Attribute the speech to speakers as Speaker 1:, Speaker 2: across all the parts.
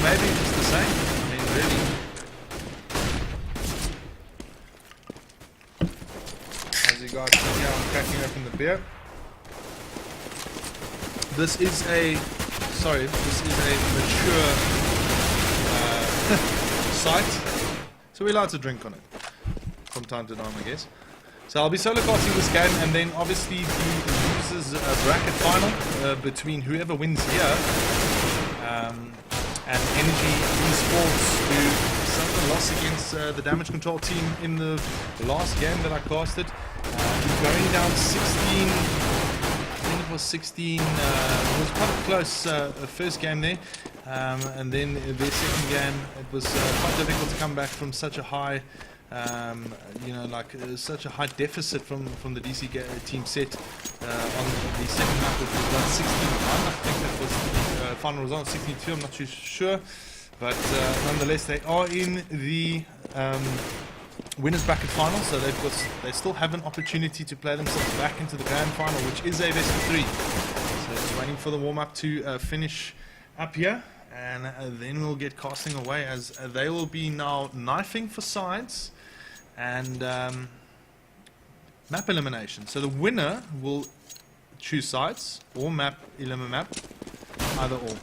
Speaker 1: maybe just the same. I mean, really. As you guys can hear, I'm cracking open the beer. This is a mature site, so we're allowed to drink on it from time to time, I guess. So I'll be solo casting this game, and then obviously the losers bracket final between whoever wins here and Energy Esports, who suffered a loss against the damage control team in the last game that I casted. Going down 16, I think it was 16, it was quite a close first game there, and then their second game, it was quite difficult to come back from such a high, such a high deficit from the DC team set on the second map, which was 16-1. I think that was the final result, 16-2, I'm not too sure, but nonetheless they are in the winners bracket final, so they still have an opportunity to play themselves back into the grand final, which is a best of 3. So just waiting for the warm-up to finish up here, and then we'll get casting away, as they will be now knifing for sides and map elimination. So the winner will choose sides or eliminate map, either or.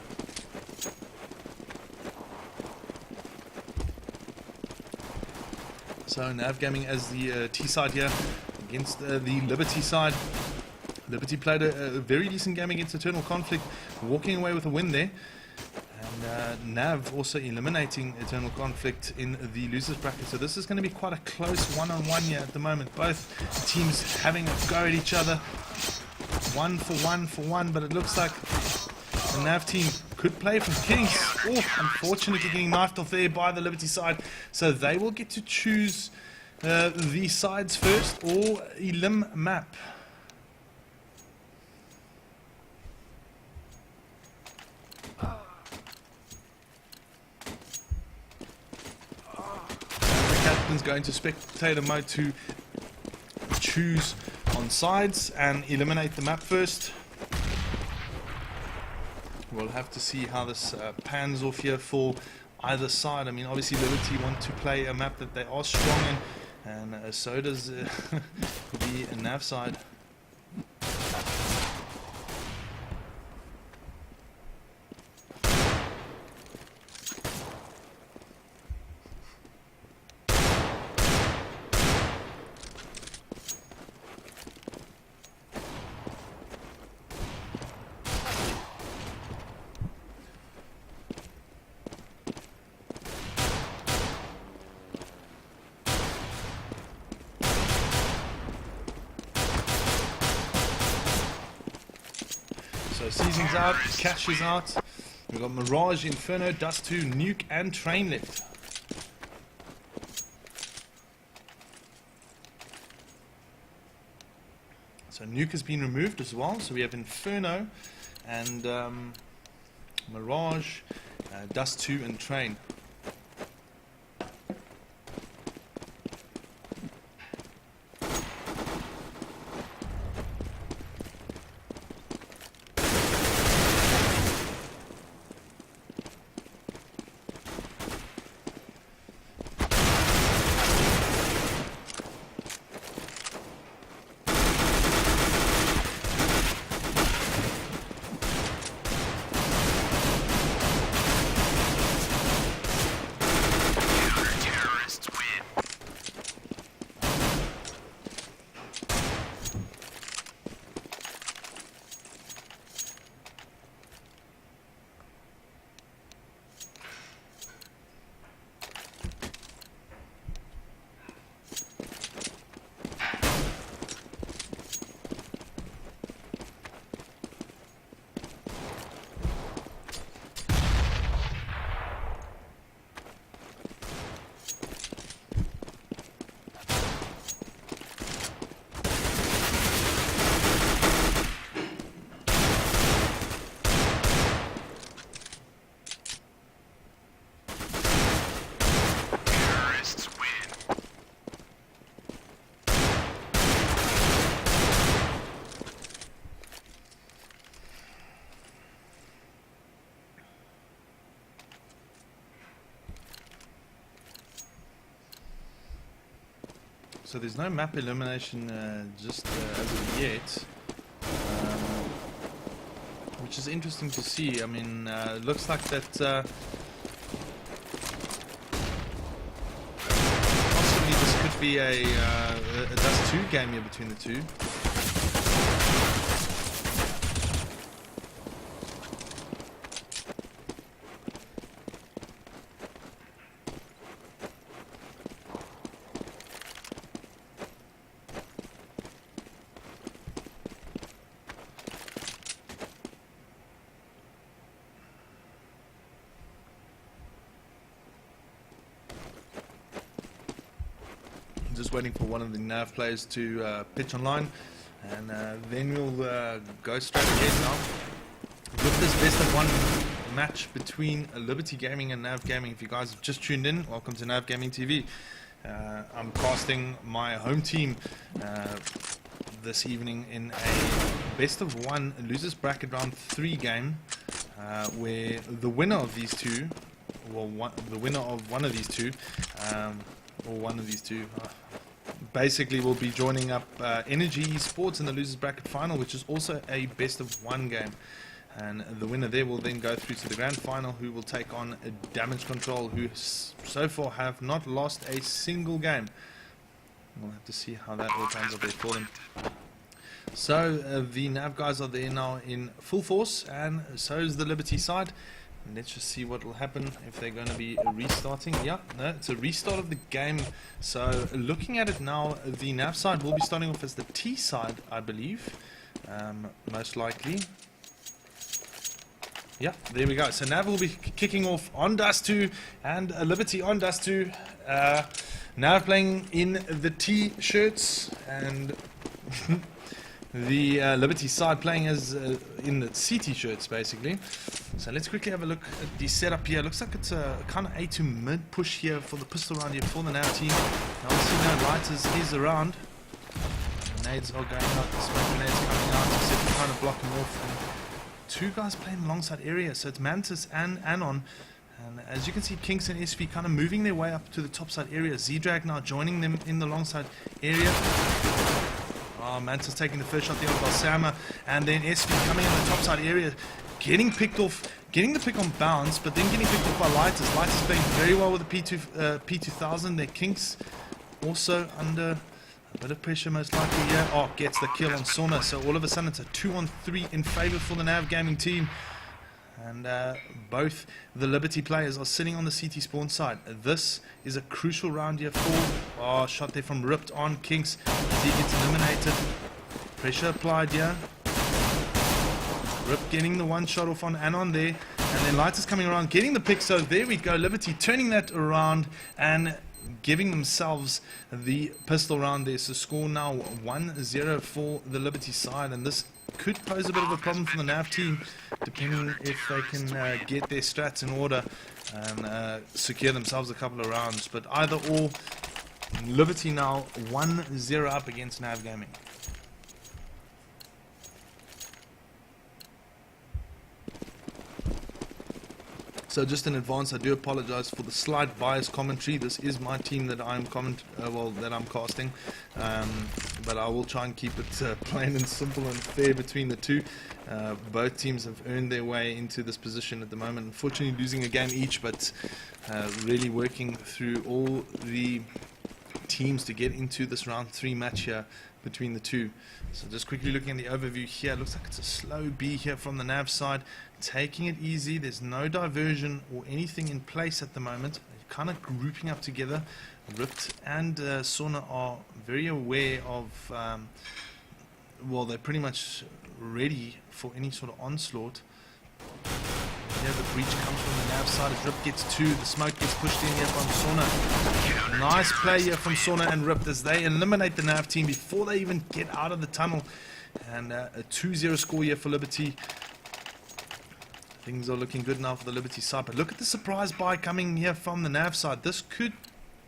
Speaker 1: So nAv Gaming as the T side here against the Liberty side. Liberty played a very decent game against Eternal Conflict, walking away with a win there. And nAv also eliminating Eternal Conflict in the losers bracket. So this is going to be quite a close one-on-one here at the moment. Both teams having a go at each other. One for one, but it looks like the nAv team could play from Kings. Oh, unfortunately getting knifed off there by the Liberty side. So they will get to choose the sides first or elim map. The captain's going to spectator mode to choose on sides and eliminate the map first. We'll have to see how this pans off here for either side. I mean, obviously Liberty want to play a map that they are strong in, and so does the nAv side. So Season's out, Cash is out. We've got Mirage, Inferno, Dust 2, Nuke and Train left. So Nuke has been removed as well. So we have Inferno and Mirage, Dust 2 and Train. So there's no map elimination just as of yet, which is interesting to see. I mean, it looks like that possibly this could be a Dust 2 game here between the two. Just waiting for one of the nAv players to pitch online, and then we'll go straight ahead now with this best of one match between Liberty Gaming and nAv Gaming. If you guys have just tuned in, welcome to nAv Gaming TV. I'm casting my home team this evening in a best of one losers bracket round 3 game, where the winner of these two, well, the winner of one of these two, or one of these two, basically will be joining up Energy Esports in the losers bracket final, which is also a best of one game, and the winner there will then go through to the grand final, who will take on Damage Control, who so far have not lost a single game. We'll have to see how that all pans out there for them. So the nAv guys are there now in full force, and so is the Liberty side. Let's just see what will happen if they're going to be restarting. Yeah, no, it's a restart of the game. So looking at it now, the nAv side will be starting off as the T side, I believe, most likely. Yeah, there we go. So nAv will be kicking off on Dust 2 and Liberty on Dust 2. nAv playing in the T shirts, and the Liberty side playing as in the CT shirts, basically. So let's quickly have a look at the setup here. Looks like it's a kind of A to mid push here for the pistol round here for the nAv team. Now we see no lighters is around. Grenades are going out, the smoke grenades coming out, except for trying to block them off. And 2 guys playing alongside area, so it's Mantis and Anon. And as you can see, Kinks and SV kind of moving their way up to the top side area. Z-Drag now joining them in the long side area. Mantis taking the first shot there on Balsama, and then SV coming in the top side area, getting picked off, getting the pick on bounce, but then getting picked off by Lighters. Lighters playing very well with the P2000. Their Kinks also under a bit of pressure most likely here. Oh, gets the kill on Sauna, so all of a sudden it's a 2-on-3 in favor for the nAv Gaming team. And both the Liberty players are sitting on the CT spawn side. This is a crucial round here for... shot there from Ripped on Kinks. He gets eliminated. Pressure applied here. Rip getting the one shot off on Anon there. And then Lighters coming around, getting the pick. So there we go. Liberty turning that around and giving themselves the pistol round there. So score now 1-0 for the Liberty side. And this could pose a bit of a problem for the nAv team, depending if they can get their strats in order and secure themselves a couple of rounds. But either or, Liberty now 1-0 up against nAv Gaming. So just in advance, I do apologize for the slight bias commentary. This is my team that I'm casting, but I will try and keep it plain and simple and fair between the two. Both teams have earned their way into this position at the moment. Unfortunately, losing a game each, but really working through all the teams to get into this round 3 match here between the two. So just quickly looking at the overview here, looks like it's a slow B here from the nAv side, taking it easy. There's no diversion or anything in place at the moment. They're kind of grouping up together. Ripped and Sauna are very aware of, well, they're pretty much ready for any sort of onslaught. Yeah, the breach comes from the nAv side as Rip gets 2. The smoke gets pushed in here from Sauna. Nice play here from Sauna and Rip as they eliminate the nAv team before they even get out of the tunnel. And a 2-0 score here for Liberty. Things are looking good now for the Liberty side. But look at the surprise buy coming here from the nAv side. This could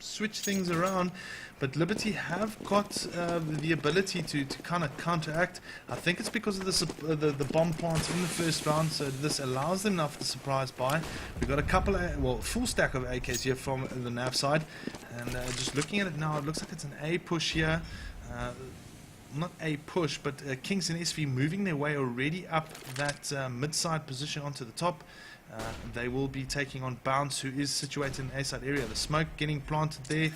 Speaker 1: switch things around, but Liberty have got the ability to kind of counteract. I think it's because of the bomb plants in the first round, so this allows them now for the surprise buy. We've got a couple of, full stack of AKs here from the NAV side, and just looking at it now, it looks like it's an A push here. Not a push, but Kings and SV moving their way already up that mid-side position onto the top. They will be taking on Bounce, who is situated in the A-side area. The smoke getting planted there,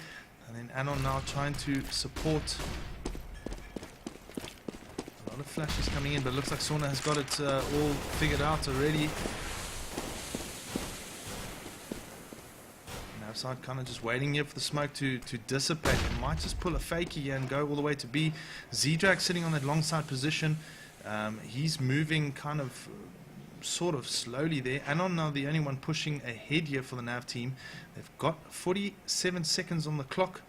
Speaker 1: and then Anon now trying to support. A lot of flashes coming in, but it looks like Sauna has got it all figured out already. Side kind of just waiting here for the smoke to dissipate. They might just pull a fakey here and go all the way to B. Z-Drag sitting on that long side position. He's moving kind of sort of slowly there. Anon now the only one pushing ahead here for the NAV team. They've got 47 seconds on the clock.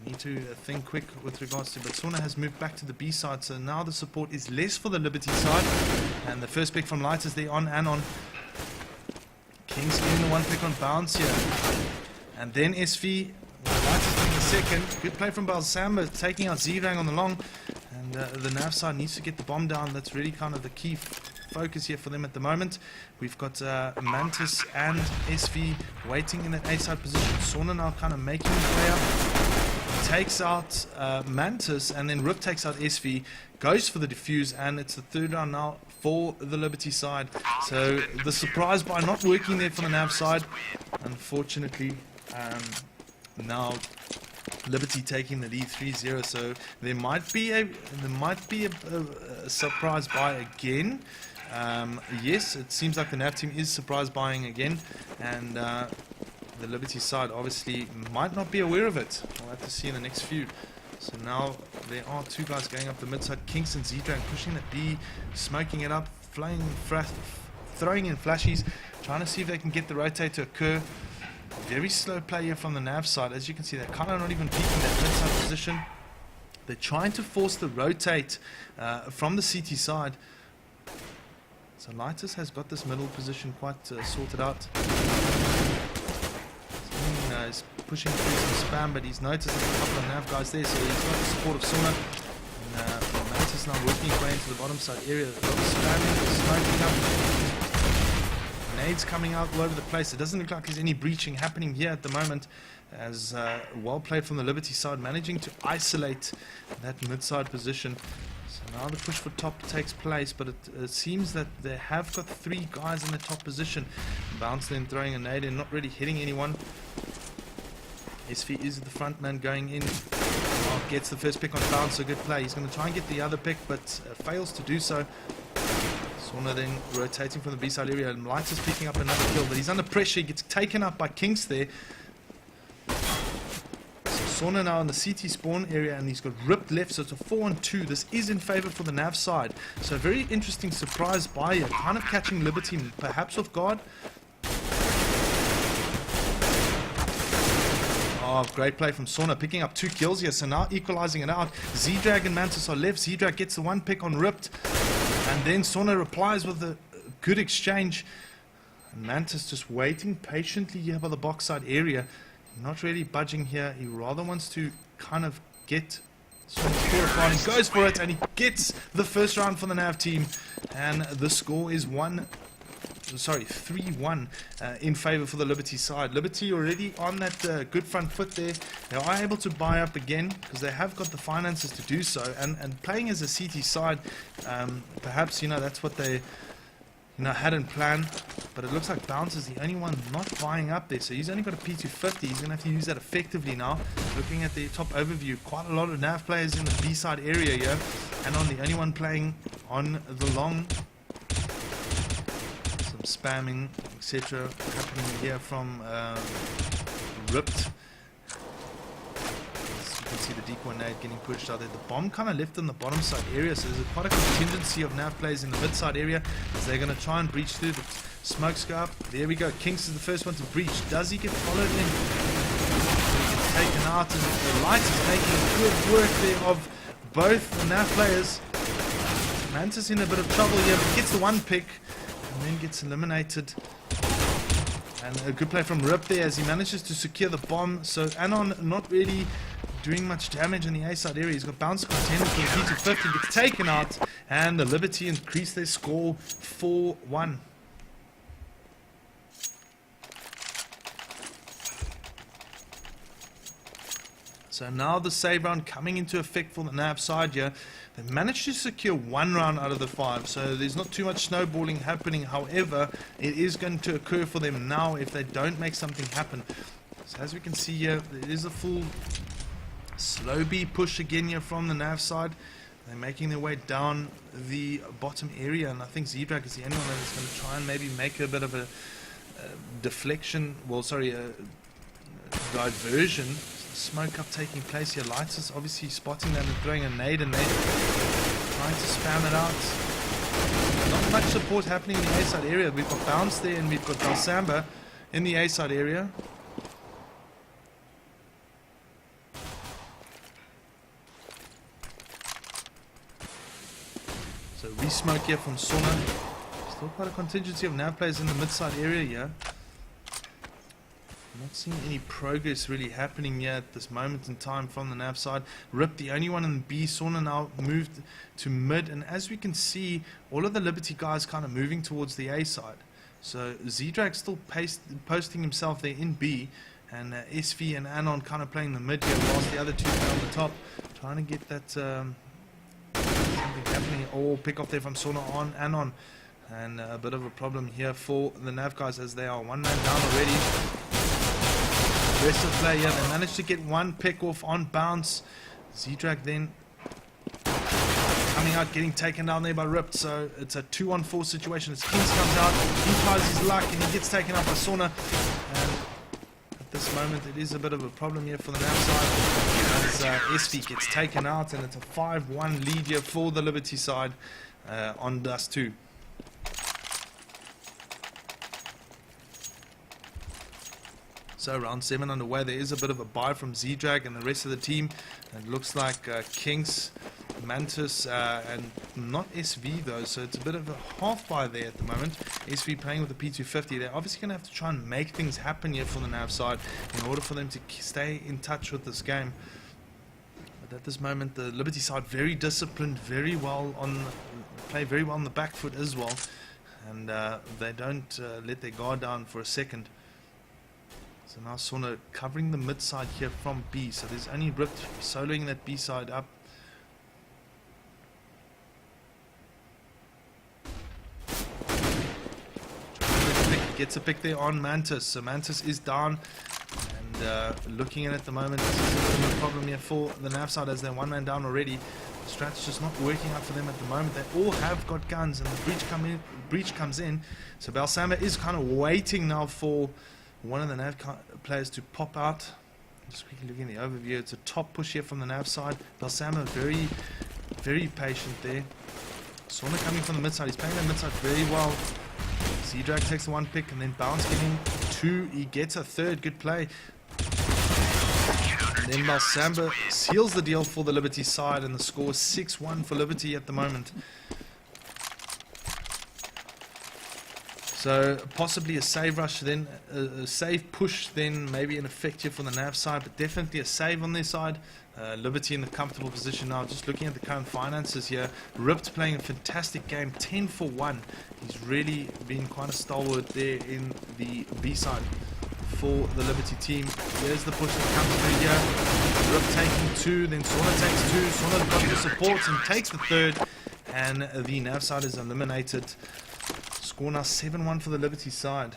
Speaker 1: They need to think quick with regards to, but Sauna has moved back to the B side, so now the support is less for the Liberty side. And the first pick from Light is there on Anon. Kings getting the one pick on Bounce here. And then SV, Light is getting the second. Good play from Balsamba, taking out Z-Rang on the long. And the NAV side needs to get the bomb down. That's really kind of the key focus here for them at the moment. We've got Mantis and SV waiting in that A-side position. Sauna now kind of making the play up. Takes out Mantis, and then Rip takes out SV. Goes for the defuse, and it's the third round now for the Liberty side. So the surprise by not working there for the NAV side. Unfortunately, now Liberty taking the lead 3-0. So there might be a surprise buy again. Yes, it seems like the NAV team is surprise buying again, and the Liberty side obviously might not be aware of it. We'll have to see in the next few. So now there are two guys going up the mid-side. Kingston Z-Drag pushing that B, smoking it up, throwing in flashies, trying to see if they can get the rotate to occur. Very slow play here from the NAV side. As you can see, they're kind of not even peeking that mid-side position. They're trying to force the rotate from the CT side. So Lightus has got this middle position quite sorted out. He's pushing through some spam, but he's noticed there's a couple of NAV guys there, so he's got the support of Sauna. And Mantis now working his way into the bottom side area. A lot of spamming, smoking up. Nades coming out all over the place. It doesn't look like there's any breaching happening here at the moment, as well played from the Liberty side, managing to isolate that mid-side position. So now the push for top takes place, but it seems that they have got three guys in the top position. Bounce then throwing a nade and not really hitting anyone. SV is the front man going in. Gets the first pick on Bounce, so good play. He's going to try and get the other pick, but fails to do so. Sauna then rotating from the B-side area, and Light is picking up another kill, but he's under pressure. He gets taken up by Kings there. So Sauna now in the CT spawn area, and he's got ripped left, so it's a 4-on-2. This is in favor for the NAV side. So a very interesting surprise buy here, kind of catching Liberty perhaps off guard. Oh, great play from Sauna, picking up 2 kills here, so now equalizing it out. Z-Drag and Mantis are left. Z-Drag gets the one pick on Ripped, and then Sauna replies with a good exchange. And Mantis just waiting patiently here by the box side area, not really budging here. He rather wants to kind of get some score apart. He goes for it, and he gets the first round for the NAV team, and the score is 3-1 in favor for the Liberty side. Liberty already on that good front foot there. They are able to buy up again because they have got the finances to do so, and playing as a CT side, perhaps that's what they hadn't planned, but it looks like Bounce is the only one not buying up there, so he's only got a P250. He's going to have to use that effectively now. Looking at the top overview, quite a lot of NAV players in the B side area here, and on the only one playing on the long. Spamming, etc. happening here from Ripped. As you can see the decoy nade getting pushed out there. The bomb kind of left on the bottom side area, so there's quite a contingency of NAV players in the mid side area as they're going to try and breach through. The smokes go up. There we go. Kings is the first one to breach. Does he get followed in? He gets taken out, and the Light is making good work there of both the NAV players. Mantis in a bit of trouble here, but gets the one pick. And then gets eliminated And a good play from Rip there as he manages to secure the bomb. So Anon not really doing much damage in the A side area. He's got bounce contenders for the P250, gets taken out, and the Liberty increase their score 4-1. So now the save round coming into effect for the nAv side here. They managed to secure 1 round out of the 5, so there's not too much snowballing happening. However, it is going to occur for them now if they don't make something happen. So as we can see here, there is a full slow B push again here from the nAv side. They're making their way down the bottom area, and I think Zebrak is the only one that's going to try and maybe make a bit of a deflection, well, sorry, a diversion. Smoke up taking place here. Lights is obviously spotting them and throwing a nade, and they're trying to spam it out. Not much support happening in the A side area. We've got Bounce there and we've got Balsamba in the A side area. So re-smoke here from Sona. Still quite a contingency of nav players in the mid-side area here. Not seeing any progress really happening here at this moment in time from the nAv side. Rip, the only one in the B. Sauna now moved to mid, and as we can see, all of the Liberty guys kind of moving towards the A side. So Z-Drag still posting himself there in B, and SV and Anon kind of playing the mid here, whilst the other two are on the top, trying to get that something happening. Oh, pick off there from Sauna on Anon, and a bit of a problem here for the Nav guys as they are 1 man down already. Rest of play here, they managed to get 1 pick off on Bounce. Z-Drag then coming out, getting taken down there by Rip, so it's a 2-on-4 situation as Kings comes out, he tries his luck and he gets taken out by Sauna, and at this moment it is a bit of a problem here for the Nav side as SV gets taken out, and it's a 5-1 lead here for the Liberty side on Dust 2. So round 7 underway. There is a bit of a buy from Z-Drag and the rest of the team. It looks like Kings, Mantis, and not SV though, so it's a bit of a half buy there at the moment. SV playing with the P250. They're obviously going to have to try and make things happen here for the Nav side in order for them to stay in touch with this game. But at this moment, the Liberty side very disciplined, very well play very well on the back foot as well, and they don't let their guard down for a second. So now Sauna covering the mid side here from B. So there's only Rip soloing that B side up. Gets a pick there on Mantis. So Mantis is down. And looking at the moment, this is a bit of a problem here for the Nav side as they're 1 man down already. The strat's just not working out for them at the moment. They all have got guns and the breach comes in. So Balsamba is kind of waiting now for one of the Nav players to pop out. Just quickly looking at the overview, it's a top push here from the Nav side. Balsamba very, very patient there. Sauna coming from the mid side, he's playing the mid side very well. Z-Drag takes the 1 pick and then Bounce getting 2, he gets a 3rd, good play. And then Balsamba seals the deal for the Liberty side, and the score is 6-1 for Liberty at the moment. So possibly a save rush, then a save push, then maybe an effect here for the Nav side, but definitely a save on their side. Liberty in the comfortable position now. Just looking at the current finances here, Ripped playing a fantastic game, 10 for 1. He's really been quite a stalwart there in the B side for the Liberty team. There's the push that comes through here. Rip taking 2, then Sauna takes 2. Sauna got the support and takes the 3rd, and the Nav side is eliminated. Score now 7-1 for the Liberty side.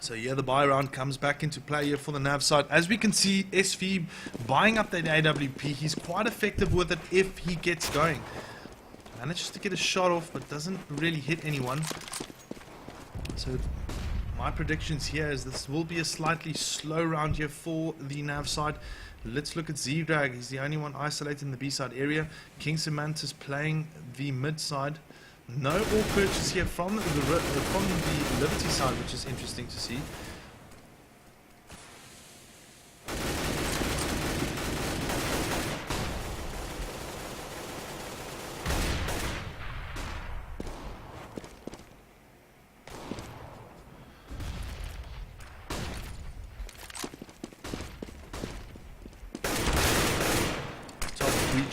Speaker 1: So yeah, the buy round comes back into play here for the Nav side. As we can see, SV buying up that AWP. He's quite effective with it if he gets going. Manages to get a shot off, but doesn't really hit anyone. So my predictions here is this will be a slightly slow round here for the Nav side. Let's look at Z-Drag. He's the only one isolated in the B side area. Kings and Mantis playing the mid side. No all purchase here from the Liberty side, which is interesting to see.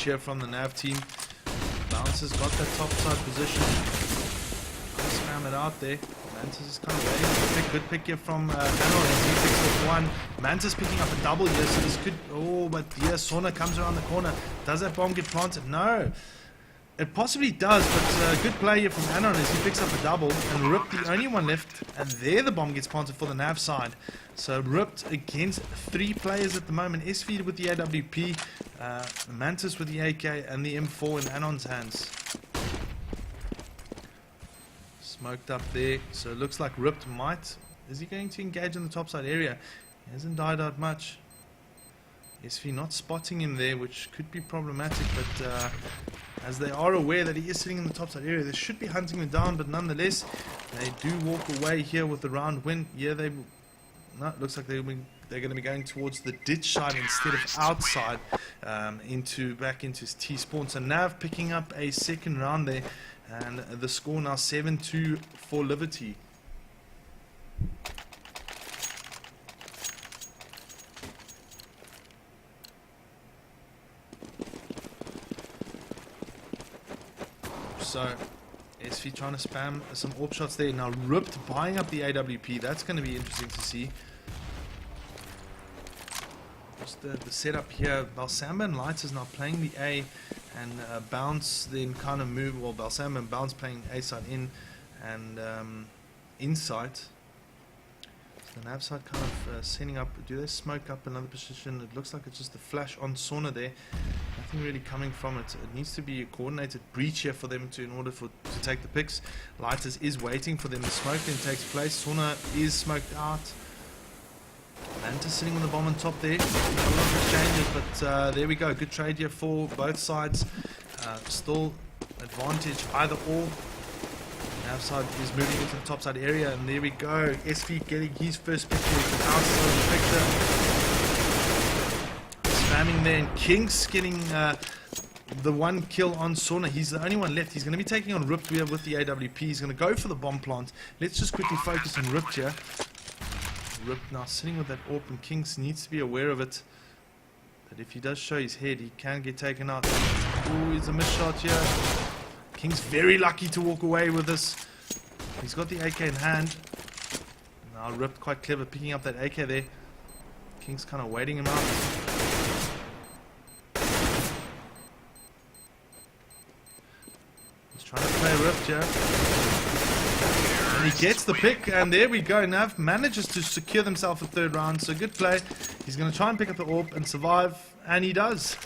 Speaker 1: here from the NAV team. Bounce has got that top side position. Spam it out there. Mantis is kind of waiting. Good pick here from Anon as he picks off one. Mantis picking up a double here, so this could... Oh, but yeah, Sauna comes around the corner. Does that bomb get planted? No. It possibly does, but good play here from Anon as he picks up a double, and Ripped the only one left, and there the bomb gets planted for the NAV side. So Ripped against 3 players at the moment. SV with the AWP, Mantis with the AK, and the M4 in Anon's hands. Smoked up there, so it looks like Ripped might... Is he going to engage in the topside area? He hasn't died out much. SV not spotting him there, which could be problematic, but as they are aware that he is sitting in the topside area, they should be hunting him down, but nonetheless, they do walk away here with the round win. Yeah, it looks like they're going to be going towards the ditch side instead of outside, back into his T-spawn. So Nav picking up a second round there, and the score now 7-2 for Liberty. So SV trying to spam some AWP shots there. Now Ripped buying up the AWP. That's going to be interesting to see. Just the setup here. Balsamba and Lights is now playing the A, and Bounce then kind of move. Well, Balsamba and Bounce playing A side in and inside. So the nav side kind of setting up. Do they smoke up another position? It looks like it's just a flash on Sauna there. Nothing really coming from it. It needs to be a coordinated breach here for them in order to take the picks. Lighters is waiting for them. The smoke then takes place. Sauna is smoked out. Mantis sitting on the bomb on top there. Not a lot of exchanges, but there we go. Good trade here for both sides. Still advantage either or. Nav side is moving into the top side area, and there we go. SV getting his first picture with the outside of the picture. Spamming there, and Kings getting the one kill on Sauna. He's the only one left. He's going to be taking on Ripped here with the AWP. He's going to go for the bomb plant. Let's just quickly focus on Ripped here. Ripped now sitting with that AWP, and Kings needs to be aware of it. But if he does show his head, he can get taken out. Ooh, he's a missed shot here. King's very lucky to walk away with this. He's got the AK in hand. Now Ripped quite clever picking up that AK there. King's kind of waiting him out. He's trying to play Ripped here. And he gets the pick, and there we go. Nav manages to secure themselves a third round, so good play. He's going to try and pick up the AWP and survive, and he does.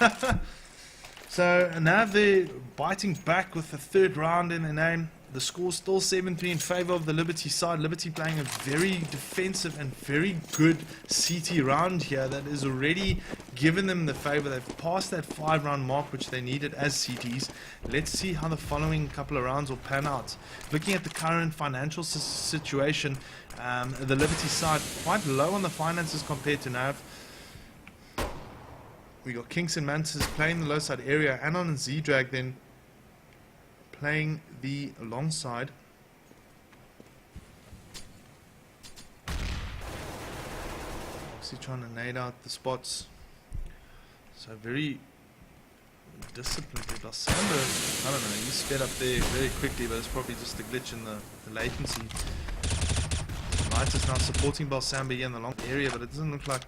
Speaker 1: So Nav there biting back with the third round in their name. The score's still 7-3 in favor of the Liberty side. Liberty playing a very defensive and very good CT round here that is already given them the favor. They've passed that 5-round mark which they needed as CTs. Let's see how the following couple of rounds will pan out. Looking at the current financial situation, the Liberty side quite low on the finances compared to Nav. We got Kings and Mantis playing the low side area. Anon and Z-Drag then playing the long side. Obviously trying to nade out the spots. So very disciplined. Balsamba, I don't know, he sped up there very quickly, but it's probably just a glitch in the latency. Light is now supporting Balsamba here in the long area, but it doesn't look like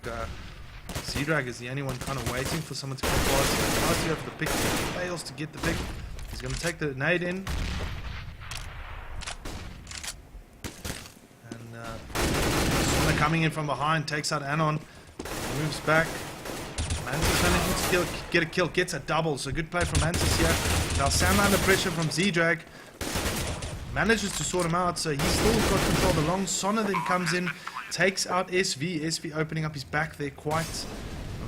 Speaker 1: Z-Drag is the only one kind of waiting for someone to come past. He tries to go for the pick, fails to get the pick. He's going to take the nade in. And coming in from behind, takes out Anon, moves back. Mantis managing to get a kill, gets a double, so good play from Mantis here. Balsamba under pressure from Z-Drag. Manages to sort him out, so he's still got control of the long. Sonna then comes in, takes out SV. SV opening up his back there quite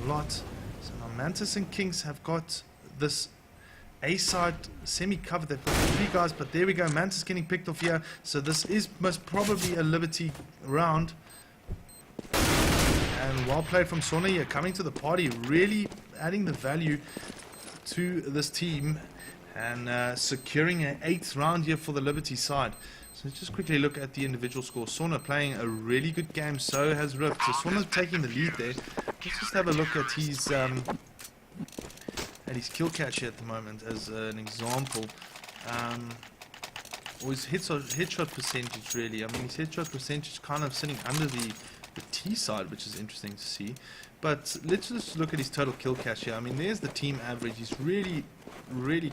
Speaker 1: a lot. So now Mantis and Kings have got this A side semi-covered. They've got 3 guys, but there we go. Mantis getting picked off here. So this is most probably a Liberty round. And well played from Sonna here, coming to the party, really adding the value to this team and securing an 8th round here for the Liberty side. So let's just quickly look at the individual score. Sauna playing a really good game, so has Ripped. So Sauna taking the lead there. Let's just have a look at his at his kill catch here at the moment as an example. Or his headshot percentage, really. I mean, his headshot percentage kind of sitting under the T side, which is interesting to see. But let's just look at his total kill catch here. I mean, there's the team average. He's really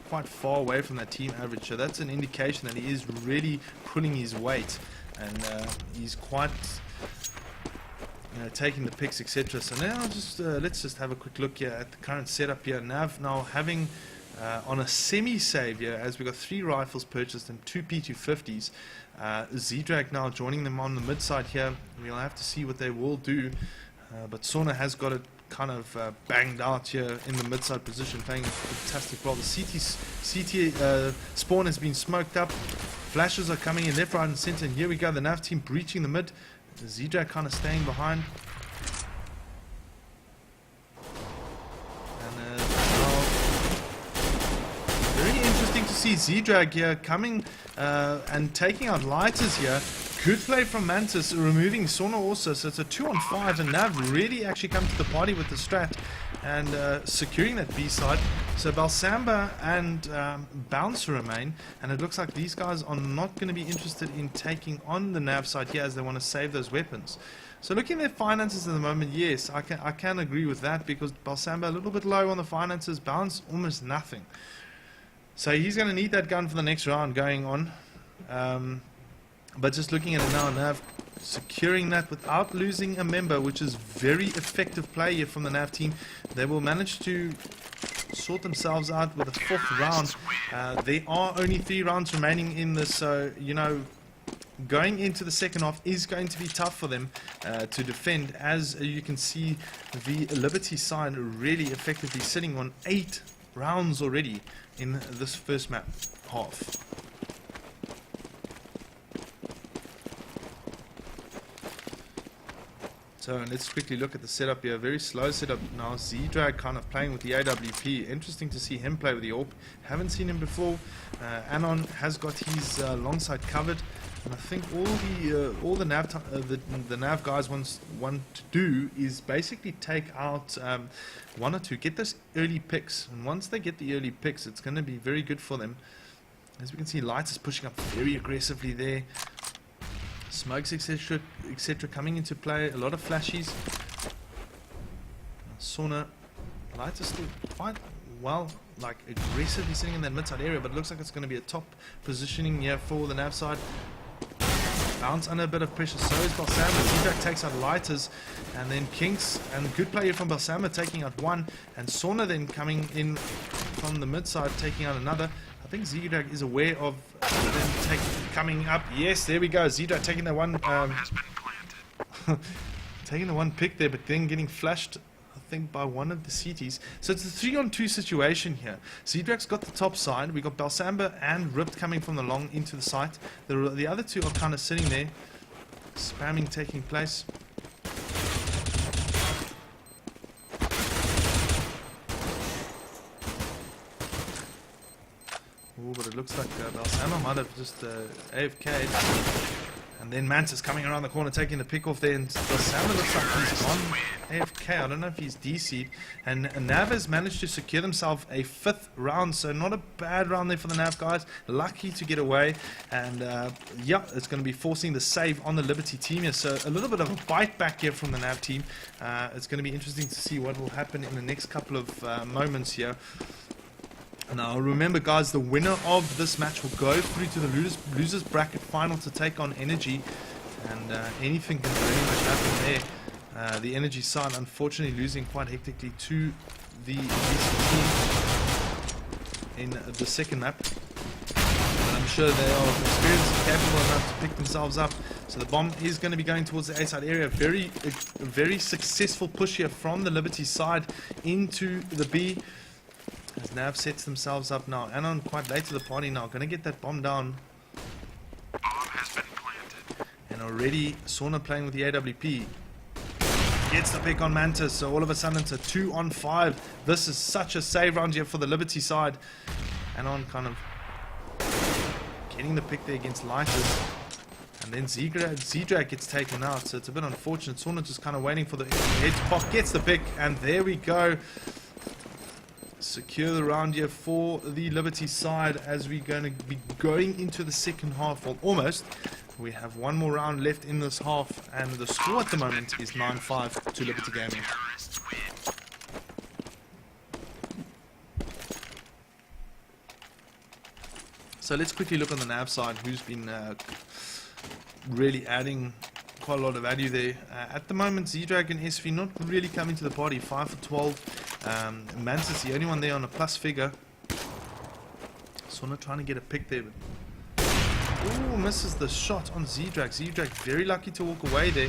Speaker 1: quite far away from that team average, so that's an indication that he is really pulling his weight, and he's quite taking the picks, etc. So now let's just have a quick look here at the current setup here. Nav now having on a semi-save here, as we got 3 rifles purchased and 2 P250s. Z-Drag now joining them on the mid side here. We'll have to see what they will do, but Sauna has got it kind of banged out here in the mid side position, playing a fantastic role. The CT spawn has been smoked up. Flashes are coming in left, right and center, and here we go, the NAV team breaching the mid. The Z-Drag kind of staying behind. Very interesting to see Z-Drag here coming and taking out lighters here. Good play from Mantis, removing Sauna also, so it's a 2-on-5, and Nav really actually come to the party with the strat and securing that B side. So Balsamba and Bouncer remain, and it looks like these guys are not going to be interested in taking on the Nav side here, as they want to save those weapons. So looking at their finances at the moment, yes, I can agree with that, because Balsamba a little bit low on the finances, Bounce almost nothing. So he's going to need that gun for the next round going on. But just looking at it now, Nav securing that without losing a member, which is very effective play here from the Nav team. They will manage to sort themselves out with a 4th round. There are only 3 rounds remaining in this, so you know, going into the second half is going to be tough for them to defend. As you can see, the Liberty side really effectively sitting on 8 rounds already in this first map half. So let's quickly look at the setup here. Very slow setup now. Z-Drag kind of playing with the AWP. Interesting to see him play with the AWP. Haven't seen him before. Anon has got his long side covered, and I think all the nav guys want to do is basically take out 1 or 2, get those early picks, and once they get the early picks, it's going to be very good for them. As we can see, Light is pushing up very aggressively there. Smokes, etc., coming into play. A lot of flashies. Sauna, Light is still quite well, like aggressively sitting in that mid-side area, but it looks like it's going to be a top positioning here for the nav side. Bounce under a bit of pressure, so is Balsamba. Z-Drag takes out lighters, and then Kinks, and good play here from Balsamba taking out 1, and Sauna then coming in from the mid-side taking out another. I think Z-Drag is aware of them coming up. Yes, there we go. Z-Drag taking the one taking the 1 pick there, but then getting flashed, I think, by one of the CTs. So it's a 3-on-2 situation here. Z-Drag's got the top side. We got Balsamba and Ripped coming from the long into the site. The other 2 are kind of sitting there. Spamming taking place. Ooh, but it looks like Balsamba might have just AFK'd. And then Mantis coming around the corner taking the pick off there, and Balsamba looks like he's on AFK. I don't know if he's DC'd. And Nav has managed to secure themselves a 5th round, so not a bad round there for the Nav guys. Lucky to get away, and yeah, it's going to be forcing the save on the Liberty team here. So a little bit of a bite back here from the Nav team. It's going to be interesting to see what will happen in the next couple of moments here. Now remember guys, the winner of this match will go through to the losers bracket final to take on Energy, and anything can pretty much happen there. The Energy side unfortunately losing quite hectically to the team in the second map, but I'm sure they are experienced and capable enough to pick themselves up. So the bomb is going to be going towards the A side area. Very successful push here from the Liberty side into the B. As Nav sets themselves up now. Anon quite late to the party now. Going to get that bomb down.
Speaker 2: Bomb has been planted.
Speaker 1: And already Sauna playing with the AWP. Gets the pick on Mantis. So all of a sudden it's a 2-on-5. This is such a save round here for the Liberty side. Anon kind of getting the pick there against Lighters. And then Z-Drag gets taken out. So it's a bit unfortunate. Sauna just kind of waiting for the head to pop. Gets the pick. And there we go. secure the round here for the Liberty side as we're going to be going into the second half. Well, almost. We have one more round left in this half, and the score at the moment is 9-5 to Liberty Gaming. So let's quickly look on the nAv side, who's been really adding quite a lot of value there. At the moment, Z-Drag and SV not really coming to the party. 5 for 12. Mantis the only one there on a plus figure. Sona trying to get a pick there, but ooh, misses the shot on Z-Drag. Z-Drag very lucky to walk away there.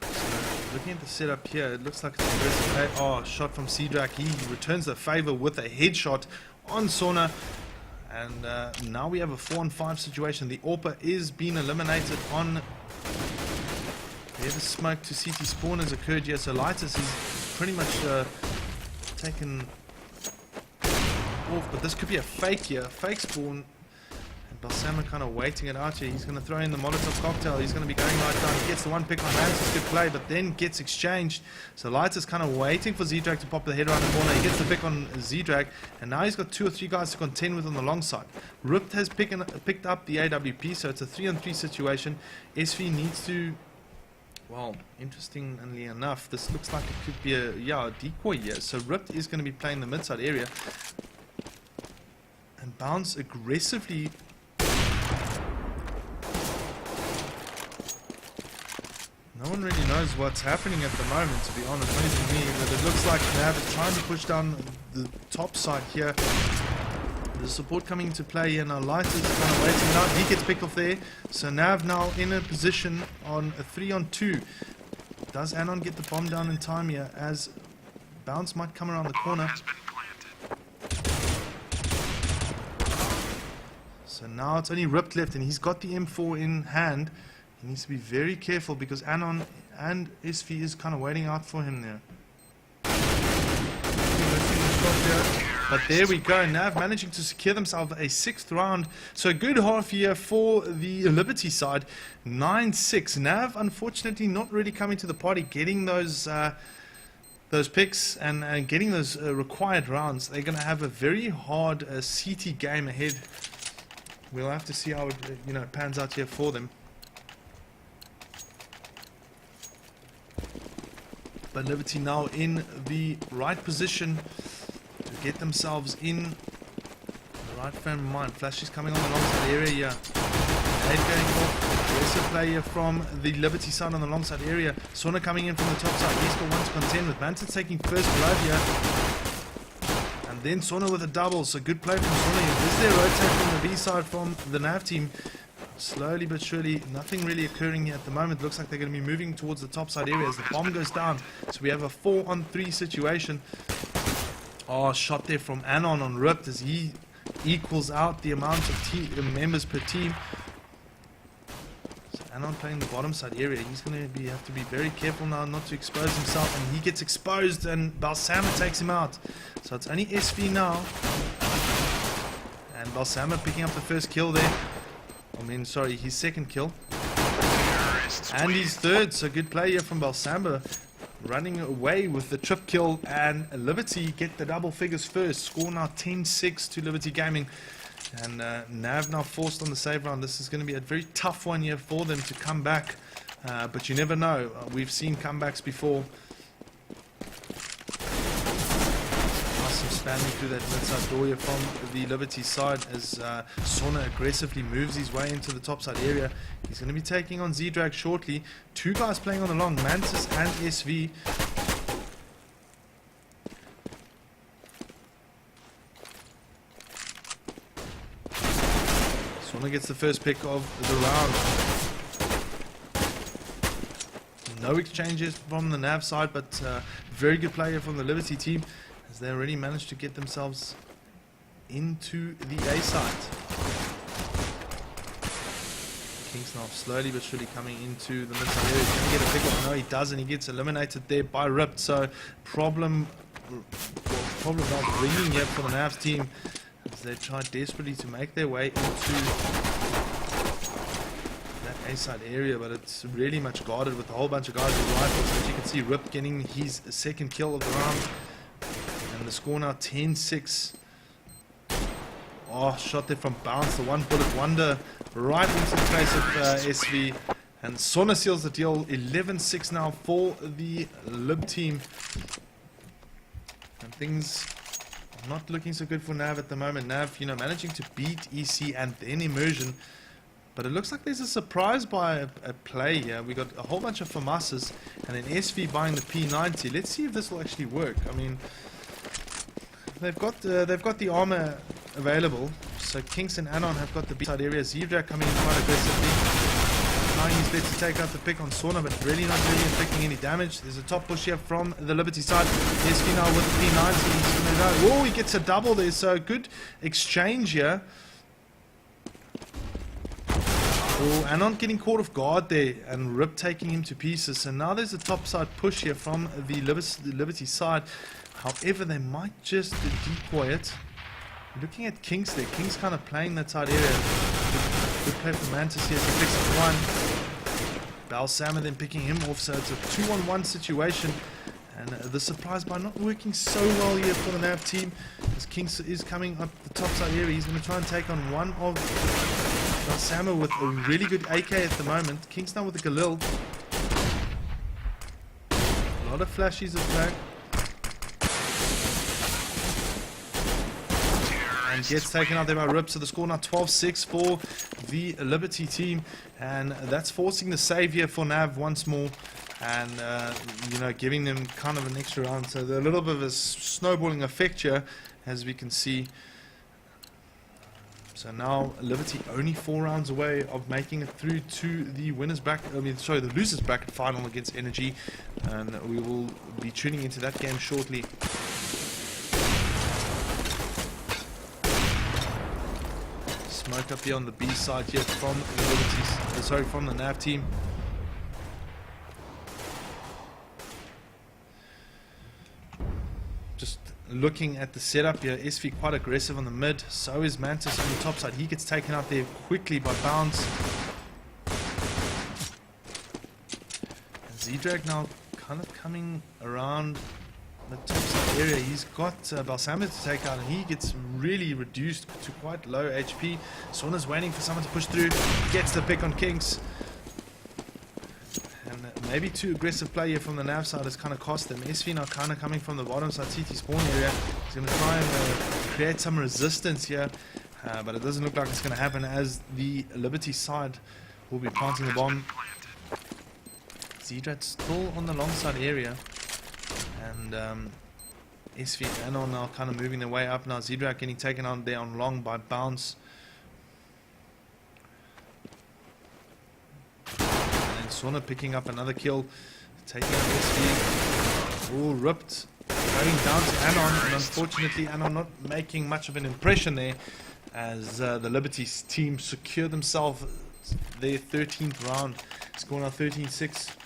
Speaker 1: So looking at the setup here, it looks like it's aggressive. Oh, shot from Z-Drag. He returns the favor with a headshot on Sona. And now we have a 4-on-5 situation. The AWPer is being eliminated on... There the smoke to CT spawn has occurred here. So Lightus is pretty much taken off, but this could be a fake here, fake spawn, and Balsamo kind of waiting it out here. He's going to throw in the Molotov cocktail. He's going to be going right down. He gets the one pick on Mantis, good play, but then gets exchanged. So Lights is kind of waiting for Z-Drag to pop the head around the corner. He gets the pick on Z-Drag, and now he's got 2 or 3 guys to contend with on the long side. Ripped has picked up the AWP, so it's a 3-on-3 situation. SV needs to... Well, interestingly enough, this looks like it could be a decoy here. So Ripped is going to be playing the mid-side area. And Bounce aggressively. No one really knows what's happening at the moment, to be honest. Only to me, but it looks like nAv is trying to push down the top side here. The support coming into play here now. Light is kind of waiting out. He gets picked off there. So nAv now in a position on a 3-on-2. Does Anon get the bomb down in time here as Bounce might come around the corner? So now it's only Ripped left, and he's got the M4 in hand. He needs to be very careful because Anon and SV is kind of waiting out for him there. But there we go, nAv managing to secure themselves a 6th round. So a good half year for the Liberty side. 9-6. nAv unfortunately not really coming to the party, getting those picks and getting those required rounds. They're going to have a very hard CT game ahead. We'll have to see how it pans out here for them. But Liberty now in the right position to get themselves in the right frame of mind. Flash is coming on the long side area here. Aid going off. Aggressive play here from the Liberty side on the long side area. Sona coming in from the top side. He's got one to contend with. Mantis taking first blood here. And then Sona with a double. So good play from Sona. Is there rotate from the B side from the nAv team? Slowly but surely, nothing really occurring here at the moment. Looks like they're going to be moving towards the top side area as the bomb goes down. So we have a 4-on-3 situation. Oh, shot there from Anon on Ripped as he equals out the amount of members per team. So Anon playing the bottom side area. He's going to have to be very careful now not to expose himself. And he gets exposed and Balsamo takes him out. So it's only SV now. And Balsamo picking up the first kill there. Sorry, his second kill. And his third, so good play here from Balsamo. Running away with the trip kill, and Liberty get the double figures first. Score now 10-6 to Liberty Gaming. And nAv now forced on the save round. This is going to be a very tough one here for them to come back. But you never know. We've seen comebacks before. Spamming through that mid-side door here from the Liberty side as Sona aggressively moves his way into the top side area. He's going to be taking on Z-Drag shortly. 2 guys playing on the long, Mantis and SV. Sona gets the first pick of the round. No exchanges from the nAv side, but very good player from the Liberty team, as they already managed to get themselves into the A side. Kingsnov slowly but surely coming into the mid-side area. He's going to get a pick up. No, he doesn't. He gets eliminated there by Ripped. So problem not ringing yet for the nAv's team, as they try desperately to make their way into that A side area, but it's really much guarded with a whole bunch of guys with rifles. As you can see, Rip getting his second kill of the round, and the score now 10-6. Oh, shot there from Bounce, the one bullet wonder right into the face of SV, and Sona seals the deal. 11-6 now for the LiB team, and things are not looking so good for nAv at the moment. nAv, you know, managing to beat EC and then Immersion. But it looks like there's a surprise by a play here. We got a whole bunch of FAMASs and then SV buying the P90. Let's see if this will actually work. I mean, they've got the armor available. So Kinks and Anon have got the B-side area. Zebra coming in quite aggressively, trying his best to take out the pick on Sauna, but really not really inflicting any damage. There's a top push here from the Liberty side. SV now with the P90. He's gonna go. Oh, he gets a double there. So good exchange here. Oh, Anon getting caught off guard there, and Rip taking him to pieces. So now there's a top side push here from the Liberty side. However, they might just decoy it. Looking at Kings there. Kings kind of playing that side area. Good play from Mantis here. So picks up one. Balsama then picking him off. So it's a 2-on-1 situation. And the surprise by not working so well here for the nAv team. As Kings is coming up the top side area. He's going to try and take on one of Balsama with a really good AK at the moment. Kings now with the Galil. A lot of flashes of flag. And gets taken out there by Rip. So the score now 12-6 for the Liberty team. And that's forcing the save here for nAv once more. And, you know, giving them kind of an extra round. So there's a little bit of a snowballing effect here, as we can see. So now Liberty only 4 rounds away of making it through to the winners bracket. The losers bracket final against Energy, and we will be tuning into that game shortly. Smoke up here on the B side here from the from the nAv team. Just looking at the setup here, SV quite aggressive on the mid, so is Mantis on the top side. He gets taken out there quickly by Bounce. And Z-Drag now kind of coming around the top side area. He's got Balsama to take out, and he gets really reduced to quite low HP. Sauna's waiting for someone to push through, gets the pick on Kinks. Maybe too aggressive play here from the nAv side has kind of cost them. SV now kind of coming from the bottom side CT spawn area. He's going to try and create some resistance here, but it doesn't look like it's going to happen, as the Liberty side will be planting the bomb. Z-Drat still on the long side area, and SV and Anon now kind of moving their way up. Now Z-Drat getting taken on there on long by Bounce. Sona picking up another kill, taking out SV. Oh, ripped. Going down to Anon, and unfortunately Anon not making much of an impression there, as the Liberty team secure themselves their 13th round. Score now 13-6.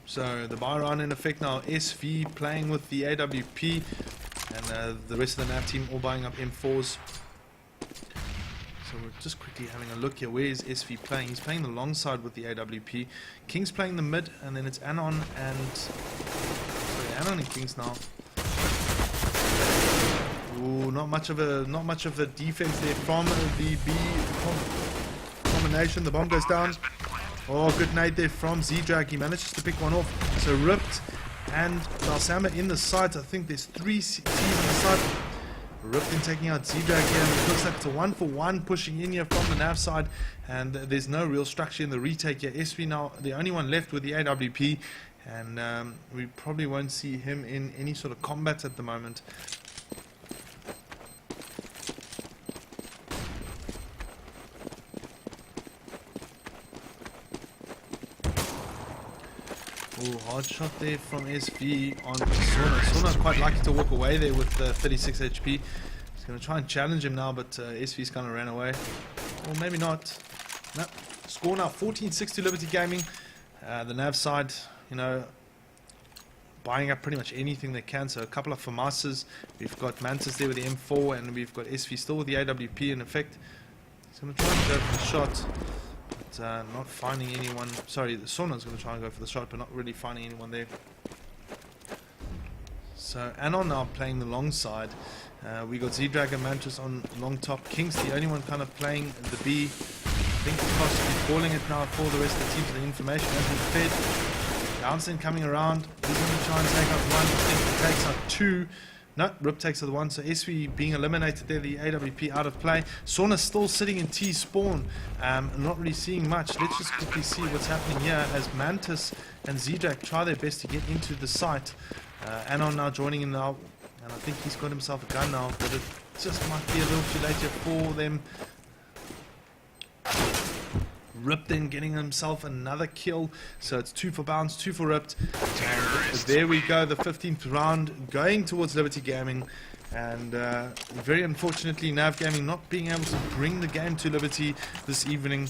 Speaker 1: So the buy round in effect now. SV playing with the AWP, and the rest of the nAv team all buying up M4s. So we're just quickly having a look here. Where is SV playing? He's playing the long side with the AWP. King's playing the mid, and then it's Anon and Anon and Kings now. Ooh, not much of a defense there from the B combination. The bomb goes down. Oh, good nade there from Z-Drag. He manages to pick one off. So ripped and Balsama in the sides. I think there's 3 C's on the side. Ripped in taking out Z-Drag here. And it looks like it's a 1-for-1 pushing in here from the nAv side. And there's no real structure in the retake here. SV now the only one left with the AWP. And we probably won't see him in any sort of combat at the moment. Oh, hard shot there from SV on Sona. Sona's quite lucky to walk away there with 36 HP. He's going to try and challenge him now, but SV's kind of ran away. Or maybe not. No. Score now 14-6 to Liberty Gaming. The nAv side you know, buying up pretty much anything they can. So a couple of FAMASas. We've got Mantis there with the M4, and we've got SV still with the AWP in effect. He's going to try and go for the shot, but not finding anyone. Sorry, the Sauna's going to try and go for the shot, but not really finding anyone there. So Anon now playing the long side. We got Z-Drag and Mantis on long top. King's the only one kind of playing the B. I think it's possibly calling it now for the rest of the teams. The information has been fed. Downson coming around. He's going to try and take out one. I think he takes out two. No, Rip takes out the one. So SV being eliminated there. The AWP out of play. Sauna still sitting in T spawn. Not really seeing much. Let's just quickly see what's happening here as Mantis and Z-Drag try their best to get into the site. Anon now joining in now. And I think he's got himself a gun now. But it just might be a little too late here for them. Ripped in, getting himself another kill. So it's 2 for Bounce, 2 for Ripped. And there we go, the 15th round going towards Liberty Gaming. And very unfortunately, nAv Gaming not being able to bring the game to Liberty this evening.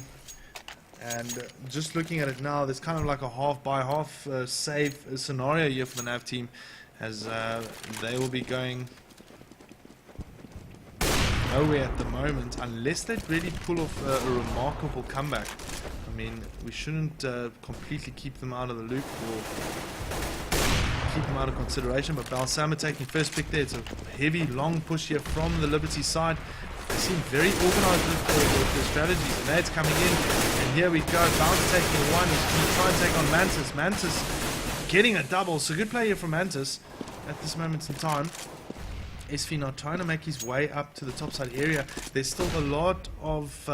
Speaker 1: And just looking at it now, there's kind of like a half by half save scenario here for the nAv team, as they will be going nowhere at the moment unless they really pull off a remarkable comeback. I mean, we shouldn't completely keep them out of the loop or keep them out of consideration, but Balsama taking first pick there. It's a heavy long push here from the Liberty side. They seem very organized with their strategies, and that's coming in, and here we go. Bounce taking one. He's going to try and take on Mantis. Mantis getting a double, so good play here from Mantis at this moment in time. SV now trying to make his way up to the topside area. There's still a lot of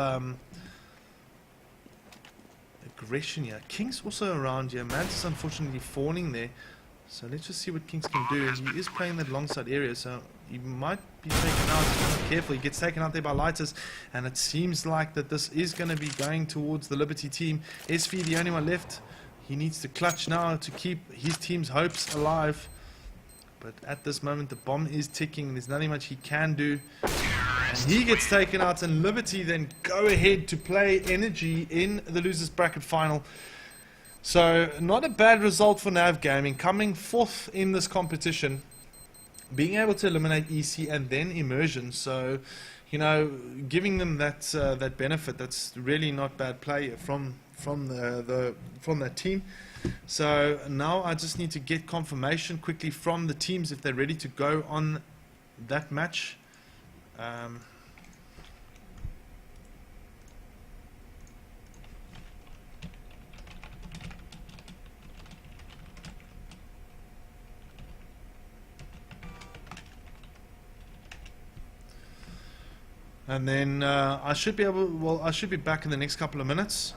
Speaker 1: aggression here. King's also around here. Mantis unfortunately fawning there. So let's just see what Kings can do. He is playing that long side area, so he might be taken out. Be careful, he gets taken out there by Lighters, and it seems like that this is going to be going towards the Liberty team. SV the only one left. He needs to clutch now to keep his team's hopes alive. But at this moment, the bomb is ticking. There's nothing much he can do. And he gets taken out, and Liberty then go ahead to play Energy in the losers bracket final. So, not a bad result for nAv Gaming, coming fourth in this competition, being able to eliminate EC and then Immersion. So, you know, giving them that that benefit. That's really not bad play from that team. So now I just need to get confirmation quickly from the teams if they're ready to go on that match. And then I should be back in the next couple of minutes.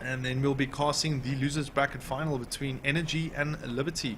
Speaker 1: And then we'll be casting the losers bracket final between Energy and Liberty.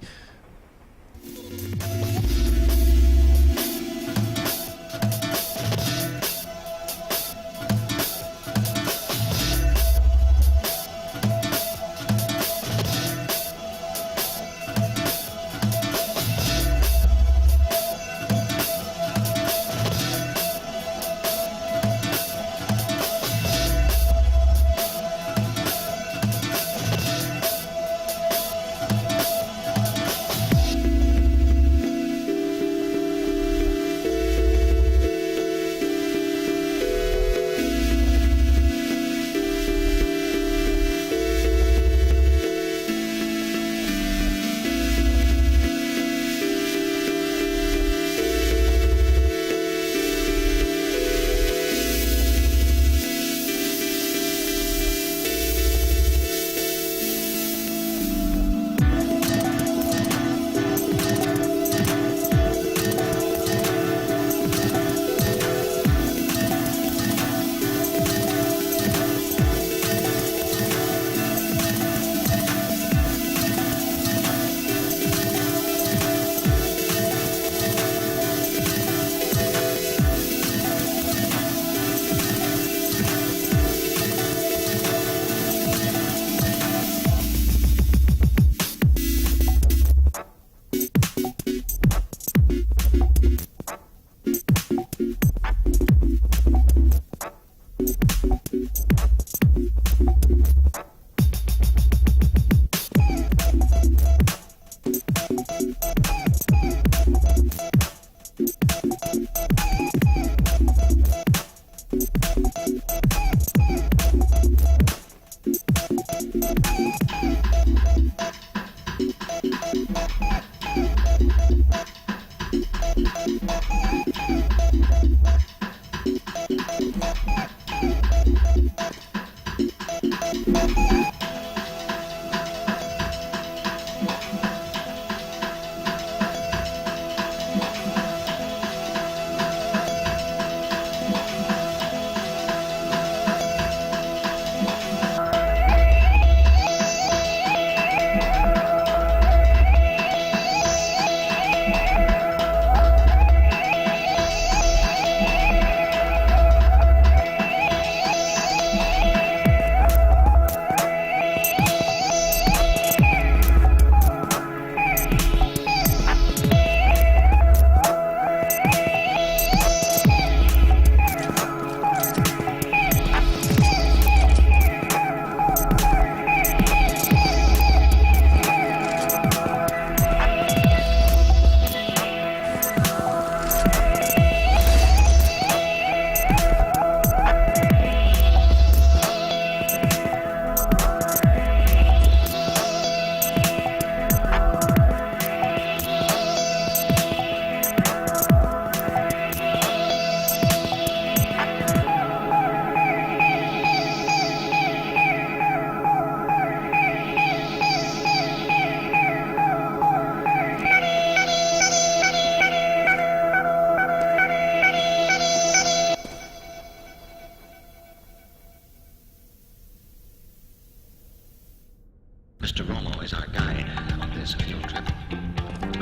Speaker 3: Mr. Romo is our guide on this field trip.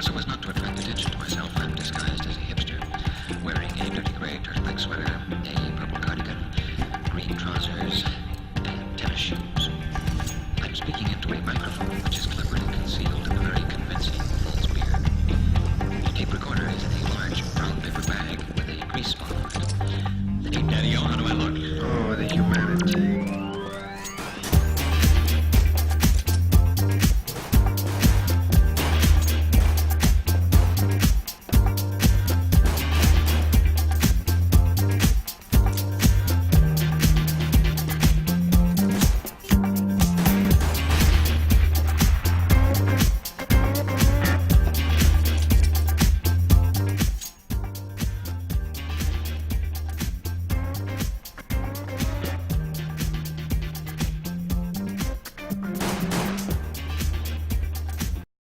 Speaker 3: So as not to attract attention to myself, I'm disguised as a hipster, wearing a dirty gray turtleneck sweater, a purple cardigan, green trousers,